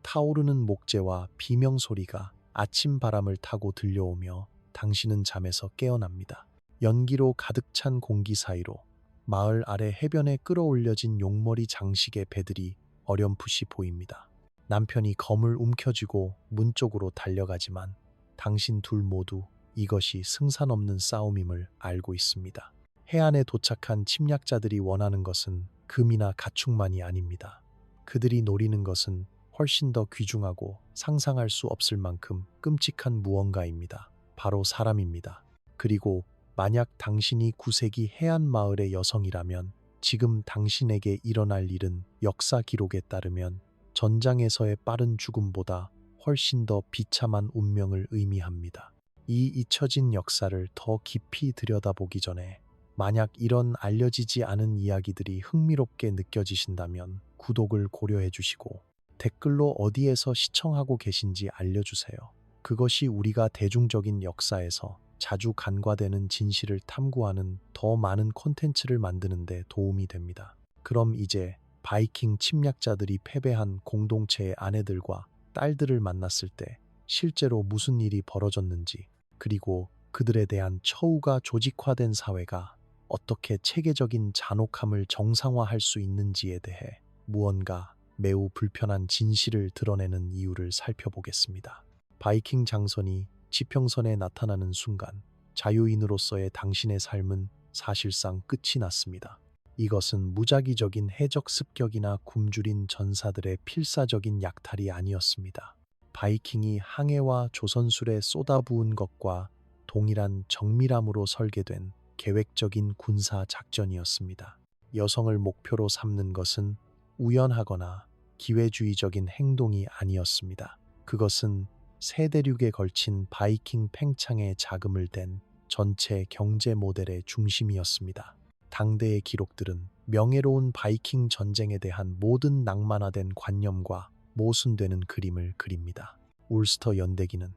타오르는 목재와 비명 소리가 아침 바람을 타고 들려오며 당신은 잠에서 깨어납니다. 연기로 가득 찬 공기 사이로 마을 아래 해변에 끌어올려진 용머리 장식의 배들이 어렴풋이 보입니다. 남편이 검을 움켜쥐고 문 쪽으로 달려가지만 당신 둘 모두 이것이 승산 없는 싸움임을 알고 있습니다. 해안에 도착한 침략자들이 원하는 것은 금이나 가축만이 아닙니다. 그들이 노리는 것은 훨씬 더 귀중하고 상상할 수 없을 만큼 끔찍한 무언가입니다. 바로 사람입니다. 그리고 만약 당신이 9세기 해안 마을의 여성이라면 지금 당신에게 일어날 일은 역사 기록에 따르면 전장에서의 빠른 죽음보다 훨씬 더 비참한 운명을 의미합니다. 이 잊혀진 역사를 더 깊이 들여다보기 전에 만약 이런 알려지지 않은 이야기들이 흥미롭게 느껴지신다면 구독을 고려해 주시고 댓글로 어디에서 시청하고 계신지 알려주세요. 그것이 우리가 대중적인 역사에서 자주 간과되는 진실을 탐구하는 더 많은 콘텐츠를 만드는 데 도움이 됩니다. 그럼 이제 바이킹 침략자들이 패배한 공동체의 아내들과 딸들을 만났을 때 실제로 무슨 일이 벌어졌는지, 그리고 그들에 대한 처우가 조직화된 사회가 어떻게 체계적인 잔혹함을 정상화할 수 있는지에 대해 무언가 매우 불편한 진실을 드러내는 이유를 살펴보겠습니다. 바이킹 장선이 지평선에 나타나는 순간 자유인으로서의 당신의 삶은 사실상 끝이 났습니다. 이것은 무작위적인 해적 습격이나 굶주린 전사들의 필사적인 약탈이 아니었습니다. 바이킹이 항해와 조선술에 쏟아부은 것과 동일한 정밀함으로 설계된 계획적인 군사 작전이었습니다. 여성을 목표로 삼는 것은 우연하거나 기회주의적인 행동이 아니었습니다. 그것은 세 대륙에 걸친 바이킹 팽창에 자금을 댄 전체 경제 모델의 중심이었습니다. 당대의 기록들은 명예로운 바이킹 전쟁에 대한 모든 낭만화된 관념과 모순되는 그림을 그립니다. 울스터 연대기는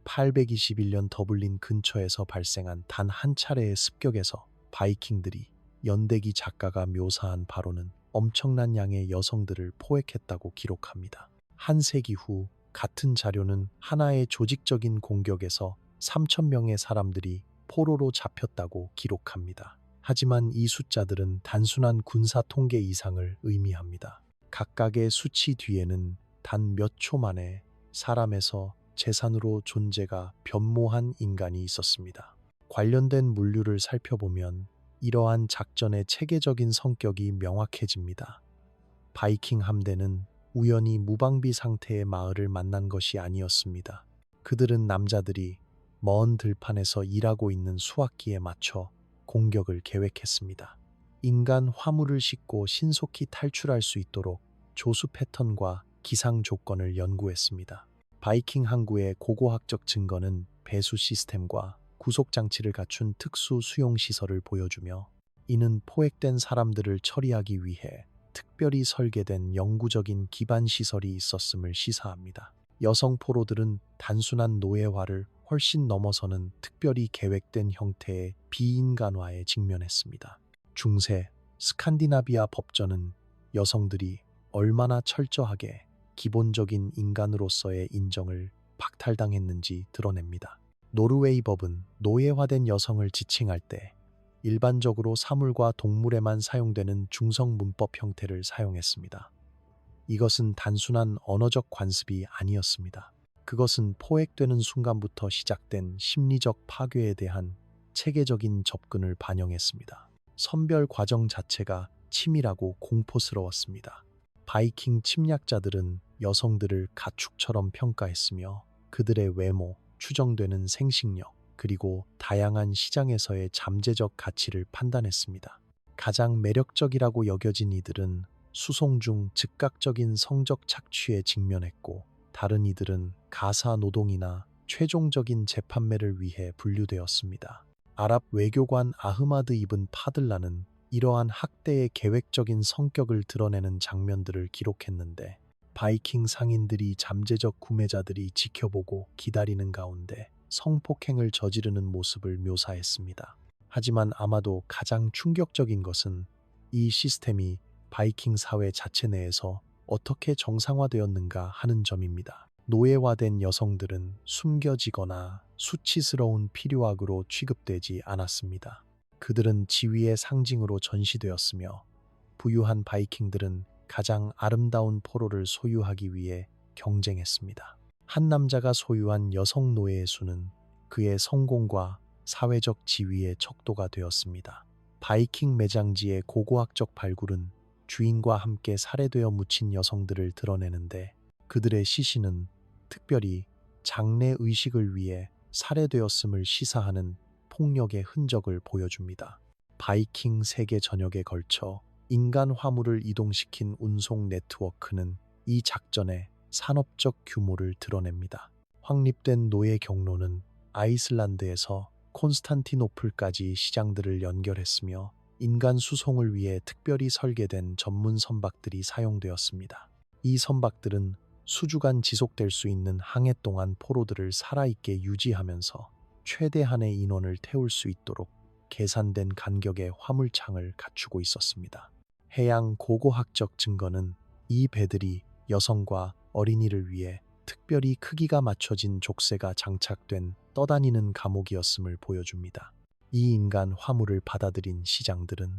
821년 더블린 근처에서 발생한 단 한 차례의 습격에서 바이킹들이 연대기 작가가 묘사한 바로는 엄청난 양의 여성들을 포획했다고 기록합니다. 한 세기 후 같은 자료는 하나의 조직적인 공격에서 3,000명의 사람들이 포로로 잡혔다고 기록합니다. 하지만 이 숫자들은 단순한 군사 통계 이상을 의미합니다. 각각의 수치 뒤에는 단 몇 초 만에 사람에서 재산으로 존재가 변모한 인간이 있었습니다. 관련된 물류를 살펴보면 이러한 작전의 체계적인 성격이 명확해집니다. 바이킹 함대는 우연히 무방비 상태의 마을을 만난 것이 아니었습니다. 그들은 남자들이 먼 들판에서 일하고 있는 수확기에 맞춰 공격을 계획했습니다. 인간 화물을 싣고 신속히 탈출할 수 있도록 조수 패턴과 기상 조건을 연구했습니다. 바이킹 항구의 고고학적 증거는 배수 시스템과 구속 장치를 갖춘 특수 수용 시설을 보여주며, 이는 포획된 사람들을 처리하기 위해 특별히 설계된 영구적인 기반 시설이 있었음을 시사합니다. 여성 포로들은 단순한 노예화를 훨씬 넘어서는 특별히 계획된 형태의 비인간화에 직면했습니다. 중세 스칸디나비아 법전은 여성들이 얼마나 철저하게 기본적인 인간으로서의 인정을 박탈당했는지 드러냅니다. 노르웨이 법은 노예화된 여성을 지칭할 때 일반적으로 사물과 동물에만 사용되는 중성 문법 형태를 사용했습니다. 이것은 단순한 언어적 관습이 아니었습니다. 그것은 포획되는 순간부터 시작된 심리적 파괴에 대한 체계적인 접근을 반영했습니다. 선별 과정 자체가 치밀하고 공포스러웠습니다. 바이킹 침략자들은 여성들을 가축처럼 평가했으며 그들의 외모, 추정되는 생식력, 그리고 다양한 시장에서의 잠재적 가치를 판단했습니다. 가장 매력적이라고 여겨진 이들은 수송 중 즉각적인 성적 착취에 직면했고, 다른 이들은 가사 노동이나 최종적인 재판매를 위해 분류되었습니다. 아랍 외교관 아흐마드 이븐 파들라는 이러한 학대의 계획적인 성격을 드러내는 장면들을 기록했는데, 바이킹 상인들이 잠재적 구매자들이 지켜보고 기다리는 가운데 성폭행을 저지르는 모습을 묘사했습니다. 하지만 아마도 가장 충격적인 것은 이 시스템이 바이킹 사회 자체 내에서 어떻게 정상화되었는가 하는 점입니다. 노예화된 여성들은 숨겨지거나 수치스러운 필요악으로 취급되지 않았습니다. 그들은 지위의 상징으로 전시되었으며 부유한 바이킹들은 가장 아름다운 포로를 소유하기 위해 경쟁했습니다. 한 남자가 소유한 여성 노예의 수는 그의 성공과 사회적 지위의 척도가 되었습니다. 바이킹 매장지의 고고학적 발굴은 주인과 함께 살해되어 묻힌 여성들을 드러내는데 그들의 시신은 특별히 장래 의식을 위해 살해되었음을 시사하는 폭력의 흔적을 보여줍니다. 바이킹 세계 전역에 걸쳐 인간 화물을 이동시킨 운송 네트워크는 이 작전의 산업적 규모를 드러냅니다. 확립된 노예 경로는 아이슬란드에서 콘스탄티노플까지 시장들을 연결했으며 인간 수송을 위해 특별히 설계된 전문 선박들이 사용되었습니다. 이 선박들은 수주간 지속될 수 있는 항해 동안 포로들을 살아있게 유지하면서 최대한의 인원을 태울 수 있도록 계산된 간격의 화물창을 갖추고 있었습니다. 해양 고고학적 증거는 이 배들이 여성과 어린이를 위해 특별히 크기가 맞춰진 족쇄가 장착된 떠다니는 감옥이었음을 보여줍니다. 이 인간 화물을 받아들인 시장들은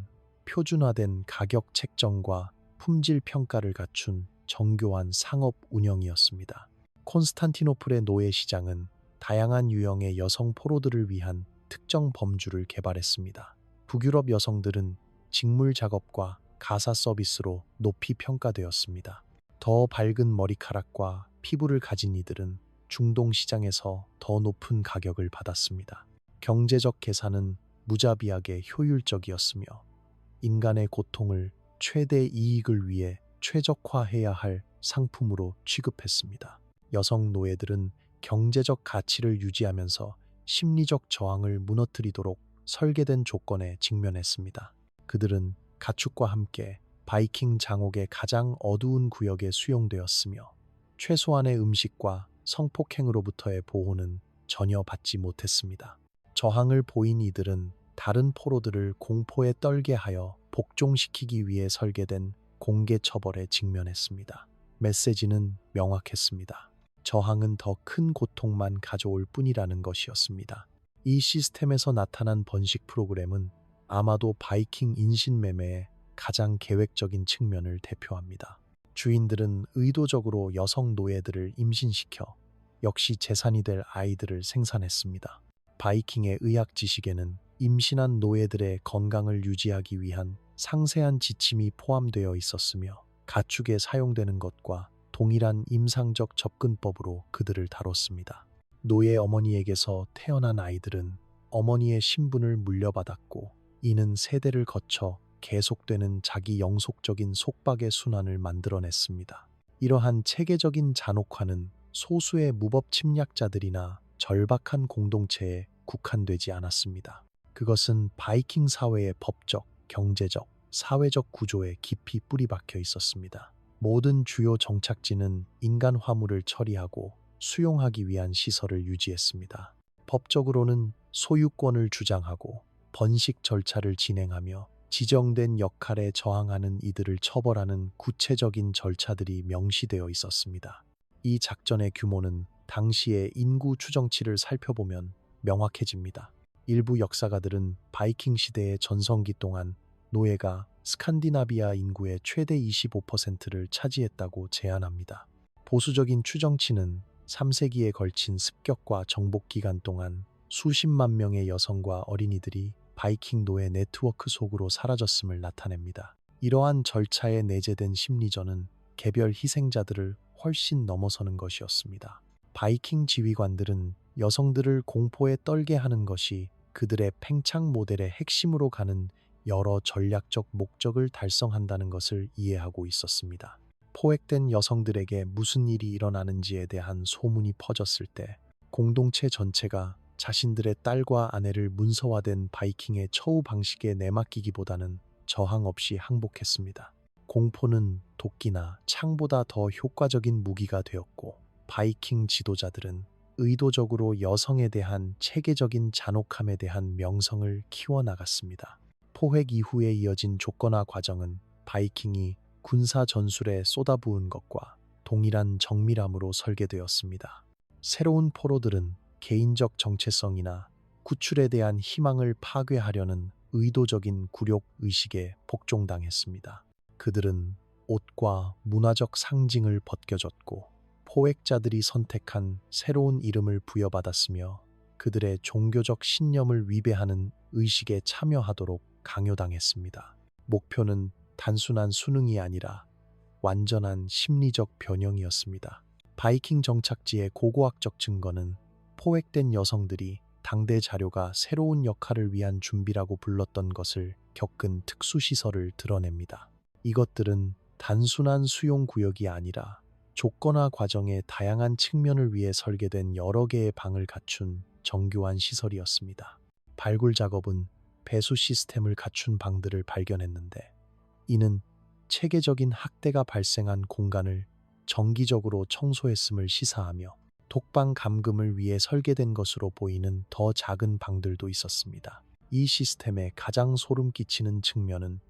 표준화된 가격 책정과 품질 평가를 갖춘 정교한 상업 운영이었습니다. 콘스탄티노플의 노예 시장은 다양한 유형의 여성 포로들을 위한 특정 범주를 개발했습니다. 북유럽 여성들은 직물 작업과 가사 서비스로 높이 평가되었습니다. 더 밝은 머리카락과 피부를 가진 이들은 중동 시장에서 더 높은 가격을 받았습니다. 경제적 계산은 무자비하게 효율적이었으며 인간의 고통을 최대 이익을 위해 최적화해야 할 상품으로 취급했습니다. 여성 노예들은 경제적 가치를 유지하면서 심리적 저항을 무너뜨리도록 설계된 조건에 직면했습니다. 그들은 가축과 함께 바이킹 장옥의 가장 어두운 구역에 수용되었으며 최소한의 음식과 성폭행으로부터의 보호는 전혀 받지 못했습니다. 저항을 보인 이들은 다른 포로들을 공포에 떨게 하여 복종시키기 위해 설계된 공개 처벌에 직면했습니다. 메시지는 명확했습니다. 저항은 더 큰 고통만 가져올 뿐이라는 것이었습니다. 이 시스템에서 나타난 번식 프로그램은 아마도 바이킹 인신매매의 가장 계획적인 측면을 대표합니다. 주인들은 의도적으로 여성 노예들을 임신시켜 역시 재산이 될 아이들을 생산했습니다. 바이킹의 의학 지식에는 임신한 노예들의 건강을 유지하기 위한 상세한 지침이 포함되어 있었으며 가축에 사용되는 것과 동일한 임상적 접근법으로 그들을 다뤘습니다. 노예 어머니에게서 태어난 아이들은 어머니의 신분을 물려받았고 이는 세대를 거쳐 계속되는 자기 영속적인 속박의 순환을 만들어냈습니다. 이러한 체계적인 잔혹화는 소수의 무법 침략자들이나 절박한 공동체에 국한되지 않았습니다. 그것은 바이킹 사회의 법적, 경제적, 사회적 구조에 깊이 뿌리박혀 있었습니다. 모든 주요 정착지는 인간 화물을 처리하고 수용하기 위한 시설을 유지했습니다. 법적으로는 소유권을 주장하고 번식 절차를 진행하며 지정된 역할에 저항하는 이들을 처벌하는 구체적인 절차들이 명시되어 있었습니다. 이 작전의 규모는 당시의 인구 추정치를 살펴보면 명확해집니다. 일부 역사가들은 바이킹 시대의 전성기 동안 노예가 스칸디나비아 인구의 최대 25%를 차지했다고 제안합니다. 보수적인 추정치는 3세기에 걸친 습격과 정복 기간 동안 수십만 명의 여성과 어린이들이 바이킹 노예 네트워크 속으로 사라졌음을 나타냅니다. 이러한 절차에 내재된 심리전은 개별 희생자들을 훨씬 넘어서는 것이었습니다. 바이킹 지휘관들은 여성들을 공포에 떨게 하는 것이 그들의 팽창 모델의 핵심으로 가는 여러 전략적 목적을 달성한다는 것을 이해하고 있었습니다. 포획된 여성들에게 무슨 일이 일어나는지에 대한 소문이 퍼졌을 때 공동체 전체가 자신들의 딸과 아내를 문서화된 바이킹의 처우 방식에 내맡기기보다는 저항 없이 항복했습니다. 공포는 도끼나 창보다 더 효과적인 무기가 되었고 바이킹 지도자들은 의도적으로 여성에 대한 체계적인 잔혹함에 대한 명성을 키워나갔습니다. 포획 이후에 이어진 조건화 과정은 바이킹이 군사 전술에 쏟아부은 것과 동일한 정밀함으로 설계되었습니다. 새로운 포로들은 개인적 정체성이나 구출에 대한 희망을 파괴하려는 의도적인 굴욕 의식에 복종당했습니다. 그들은 옷과 문화적 상징을 벗겨졌고 포획자들이 선택한 새로운 이름을 부여받았으며 그들의 종교적 신념을 위배하는 의식에 참여하도록 강요당했습니다. 목표는 단순한 수능이 아니라 완전한 심리적 변형이었습니다. 바이킹 정착지의 고고학적 증거는 포획된 여성들이 당대 자료가 새로운 역할을 위한 준비라고 불렀던 것을 겪은 특수시설을 드러냅니다. 이것들은 단순한 수용 구역이 아니라 조건화 과정의 다양한 측면을 위해 설계된 여러 개의 방을 갖춘 정교한 시설이었습니다. 발굴 작업은 배수 시스템을 갖춘 방들을 발견했는데 이는 체계적인 학대가 발생한 공간을 정기적으로 청소했음을 시사하며 독방 감금을 위해 설계된 것으로 보이는 더 작은 방들도 있었습니다. 이 시스템의 가장 소름 끼치는 측면은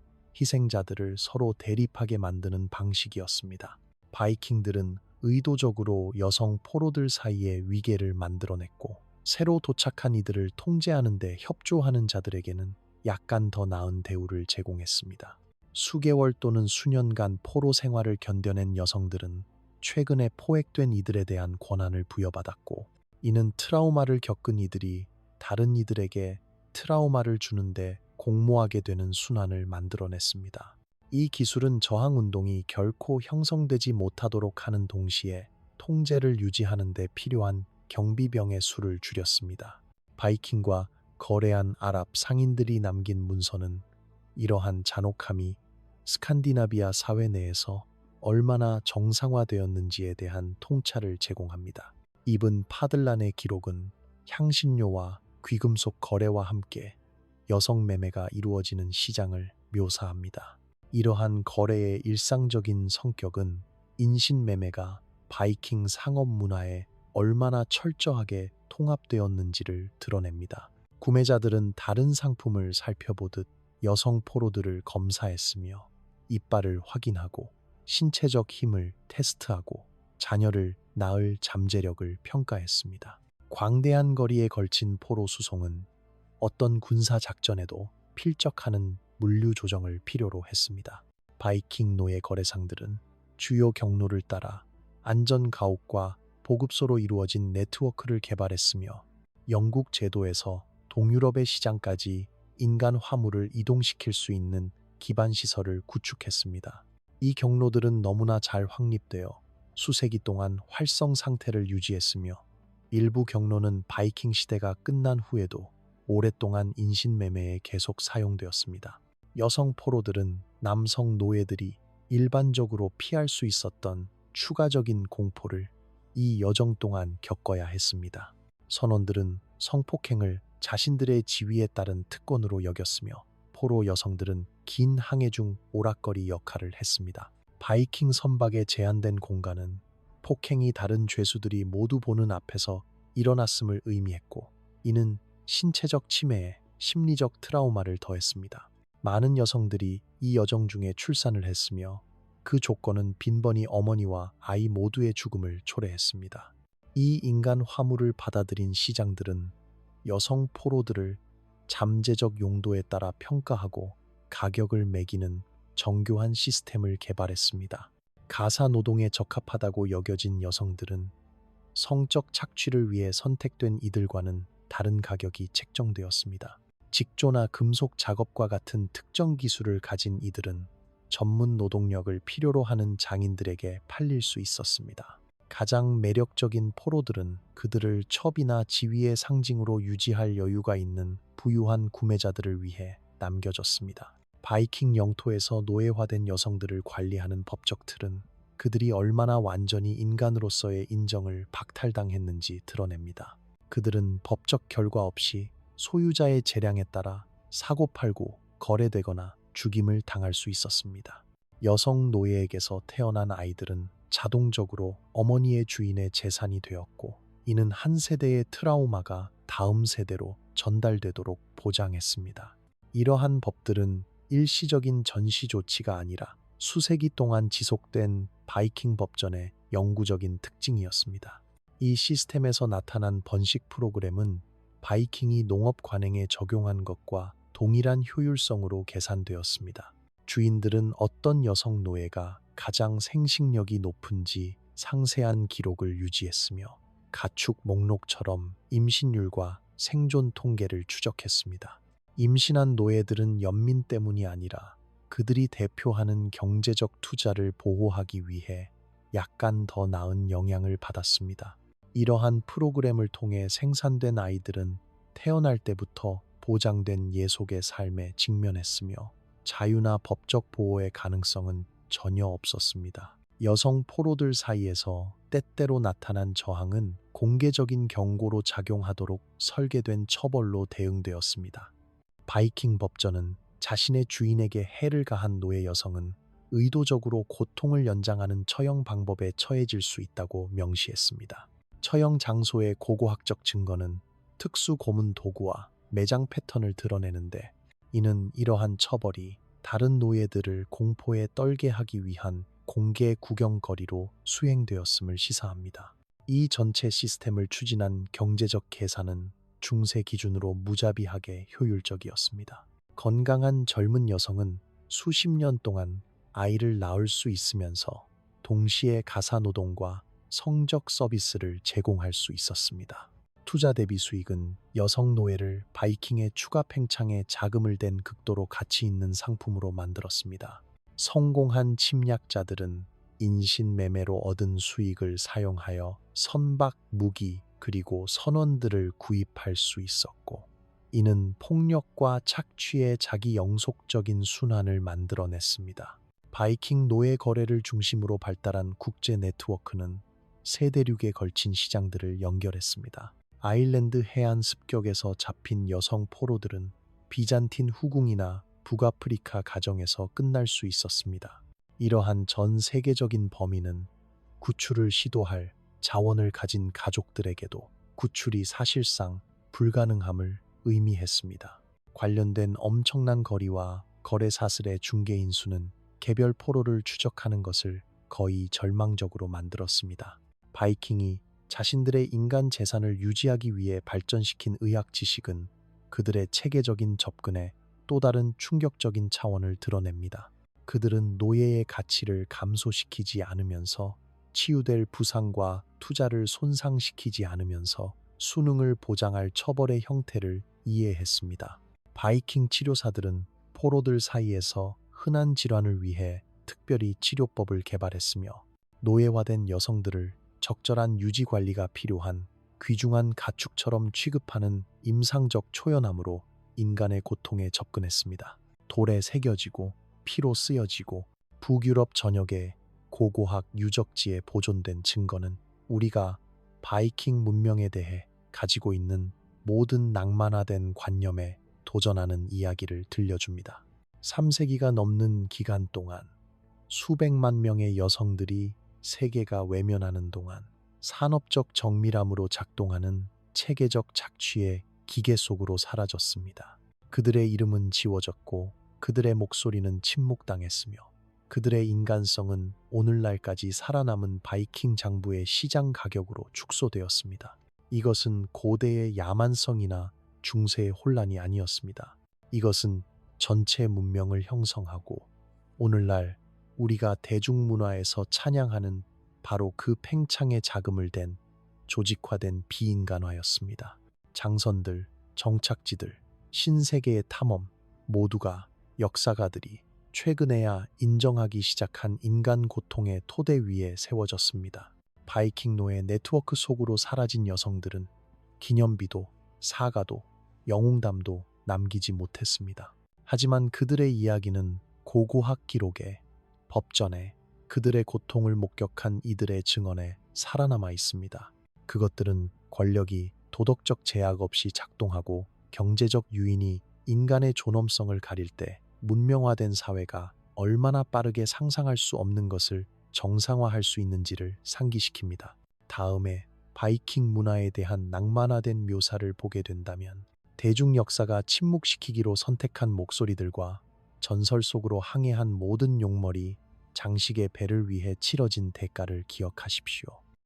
희생자들을 서로 대립하게 만드는 방식이었습니다. 바이킹들은 의도적으로 여성 포로들 사이에 위계를 만들어냈고 새로 도착한 이들을 통제하는 데 협조하는 자들에게는 약간 더 나은 대우를 제공했습니다. 수개월 또는 수년간 포로 생활을 견뎌낸 여성들은 최근에 포획된 이들에 대한 권한을 부여받았고 이는 트라우마를 겪은 이들이 다른 이들에게 트라우마를 주는데 공모하게 되는 순환을 만들어냈습니다. 이 기술은 저항운동이 결코 형성되지 못하도록 하는 동시에 통제를 유지하는 데 필요한 경비병의 수를 줄였습니다. 바이킹과 거래한 아랍 상인들이 남긴 문서는 이러한 잔혹함이 스칸디나비아 사회 내에서 얼마나 정상화되었는지에 대한 통찰을 제공합니다. 이븐 파들란의 기록은 향신료와 귀금속 거래와 함께 여성 매매가 이루어지는 시장을 묘사합니다. 이러한 거래의 일상적인 성격은 인신 매매가 바이킹 상업 문화에 얼마나 철저하게 통합되었는지를 드러냅니다. 구매자들은 다른 상품을 살펴보듯 여성 포로들을 검사했으며 이빨을 확인하고 신체적 힘을 테스트하고 자녀를 낳을 잠재력을 평가했습니다. 광대한 거리에 걸친 포로 수송은 어떤 군사 작전에도 필적하는 물류 조정을 필요로 했습니다. 바이킹 노예 거래상들은 주요 경로를 따라 안전 가옥과 보급소로 이루어진 네트워크를 개발했으며 영국 제도에서 동유럽의 시장까지 인간 화물을 이동시킬 수 있는 기반 시설을 구축했습니다. 이 경로들은 너무나 잘 확립되어 수세기 동안 활성 상태를 유지했으며 일부 경로는 바이킹 시대가 끝난 후에도 오랫동안 인신매매에 계속 사용되었습니다. 여성 포로들은 남성 노예들이 일반적으로 피할 수 있었던 추가적인 공포를 이 여정 동안 겪어야 했습니다. 선원들은 성폭행을 자신들의 지위에 따른 특권으로 여겼으며 포로 여성들은 긴 항해 중 오락거리 역할을 했습니다. 바이킹 선박의 제한된 공간은 폭행이 다른 죄수들이 모두 보는 앞에서 일어났음을 의미했고 이는 신체적 침해에 심리적 트라우마를 더했습니다. 많은 여성들이 이 여정 중에 출산을 했으며 그 조건은 빈번히 어머니와 아이 모두의 죽음을 초래했습니다. 이 인간 화물을 받아들인 시장들은 여성 포로들을 잠재적 용도에 따라 평가하고 가격을 매기는 정교한 시스템을 개발했습니다. 가사 노동에 적합하다고 여겨진 여성들은 성적 착취를 위해 선택된 이들과는 다른 가격이 책정되었습니다. 직조나 금속 작업과 같은 특정 기술을 가진 이들은 전문 노동력을 필요로 하는 장인들에게 팔릴 수 있었습니다. 가장 매력적인 포로들은 그들을 첩이나 지위의 상징으로 유지할 여유가 있는 부유한 구매자들을 위해 남겨졌습니다. 바이킹 영토에서 노예화된 여성들을 관리하는 법적 틀은 그들이 얼마나 완전히 인간으로서의 인정을 박탈당했는지 드러냅니다. 그들은 법적 결과 없이 소유자의 재량에 따라 사고팔고 거래되거나 죽임을 당할 수 있었습니다. 여성 노예에게서 태어난 아이들은 자동적으로 어머니의 주인의 재산이 되었고 이는 한 세대의 트라우마가 다음 세대로 전달되도록 보장했습니다. 이러한 법들은 일시적인 전시 조치가 아니라 수세기 동안 지속된 바이킹 법전의 영구적인 특징이었습니다. 이 시스템에서 나타난 번식 프로그램은 바이킹이 농업 관행에 적용한 것과 동일한 효율성으로 계산되었습니다. 주인들은 어떤 여성 노예가 가장 생식력이 높은지 상세한 기록을 유지했으며 가축 목록처럼 임신율과 생존 통계를 추적했습니다. 임신한 노예들은 연민 때문이 아니라 그들이 대표하는 경제적 투자를 보호하기 위해 약간 더 나은 영향을 받았습니다. 이러한 프로그램을 통해 생산된 아이들은 태어날 때부터 보장된 예속의 삶에 직면했으며 자유나 법적 보호의 가능성은 전혀 없었습니다. 여성 포로들 사이에서 때때로 나타난 저항은 공개적인 경고로 작용하도록 설계된 처벌로 대응되었습니다. 바이킹 법전은 자신의 주인에게 해를 가한 노예 여성은 의도적으로 고통을 연장하는 처형 방법에 처해질 수 있다고 명시했습니다. 처형 장소의 고고학적 증거는 특수 고문 도구와 매장 패턴을 드러내는데, 이는 이러한 처벌이 다른 노예들을 공포에 떨게 하기 위한 공개 구경거리로 수행되었음을 시사합니다. 이 전체 시스템을 추진한 경제적 계산은 중세 기준으로 무자비하게 효율적이었습니다. 건강한 젊은 여성은 수십 년 동안 아이를 낳을 수 있으면서 동시에 가사노동과 성적 서비스를 제공할 수 있었습니다. 투자 대비 수익은 여성 노예를 바이킹의 추가 팽창에 자금을 댄 극도로 가치 있는 상품으로 만들었습니다. 성공한 침략자들은 인신매매로 얻은 수익을 사용하여 선박, 무기, 그리고 선원들을 구입할 수 있었고, 이는 폭력과 착취의 자기 영속적인 순환을 만들어냈습니다. 바이킹 노예 거래를 중심으로 발달한 국제 네트워크는 세 대륙에 걸친 시장들을 연결했습니다. 아일랜드 해안 습격에서 잡힌 여성 포로들은 비잔틴 후궁이나 북아프리카 가정에서 끝날 수 있었습니다. 이러한 전 세계적인 범위는 구출을 시도할 자원을 가진 가족들에게도 구출이 사실상 불가능함을 의미했습니다. 관련된 엄청난 거리와 거래 사슬의 중개인 수는 개별 포로를 추적하는 것을 거의 절망적으로 만들었습니다. 바이킹이 자신들의 인간 재산을 유지하기 위해 발전시킨 의학 지식은 그들의 체계적인 접근에 또 다른 충격적인 차원을 드러냅니다. 그들은 노예의 가치를 감소시키지 않으면서 치유될 부상과 투자를 손상시키지 않으면서 수능을 보장할 처벌의 형태를 이해했습니다. 바이킹 치료사들은 포로들 사이에서 흔한 질환을 위해 특별히 치료법을 개발했으며, 노예화된 여성들을 적절한 유지 관리가 필요한 귀중한 가축처럼 취급하는 임상적 초연함으로 인간의 고통에 접근했습니다. 돌에 새겨지고 피로 쓰여지고 북유럽 전역의 고고학 유적지에 보존된 증거는 우리가 바이킹 문명에 대해 가지고 있는 모든 낭만화된 관념에 도전하는 이야기를 들려줍니다. 3세기가 넘는 기간 동안 수백만 명의 여성들이 세계가 외면하는 동안 산업적 정밀함으로 작동하는 체계적 착취의 기계 속으로 사라졌습니다. 그들의 이름은 지워졌고 그들의 목소리는 침묵당했으며 그들의 인간성은 오늘날까지 살아남은 바이킹 장부의 시장 가격으로 축소되었습니다. 이것은 고대의 야만성이나 중세의 혼란이 아니었습니다. 이것은 전체 문명을 형성하고 오늘날 우리가 대중문화에서 찬양하는 바로 그 팽창에 자금을 댄 조직화된 비인간화였습니다. 장선들, 정착지들, 신세계의 탐험 모두가 역사가들이 최근에야 인정하기 시작한 인간 고통의 토대 위에 세워졌습니다. 바이킹 노예 네트워크 속으로 사라진 여성들은 기념비도 사가도 영웅담도 남기지 못했습니다. 하지만 그들의 이야기는 고고학 기록에, 법전에, 그들의 고통을 목격한 이들의 증언에 살아남아 있습니다. 그것들은 권력이 도덕적 제약 없이 작동하고 경제적 유인이 인간의 존엄성을 가릴 때 문명화된 사회가 얼마나 빠르게 상상할 수 없는 것을 정상화할 수 있는지를 상기시킵니다. 다음에 바이킹 문화에 대한 낭만화된 묘사를 보게 된다면 대중 역사가 침묵시키기로 선택한 목소리들과 전설 속으로 항해한 모든 용머리, 장식의 배를 위해 치러진 대가를 기억하십시오.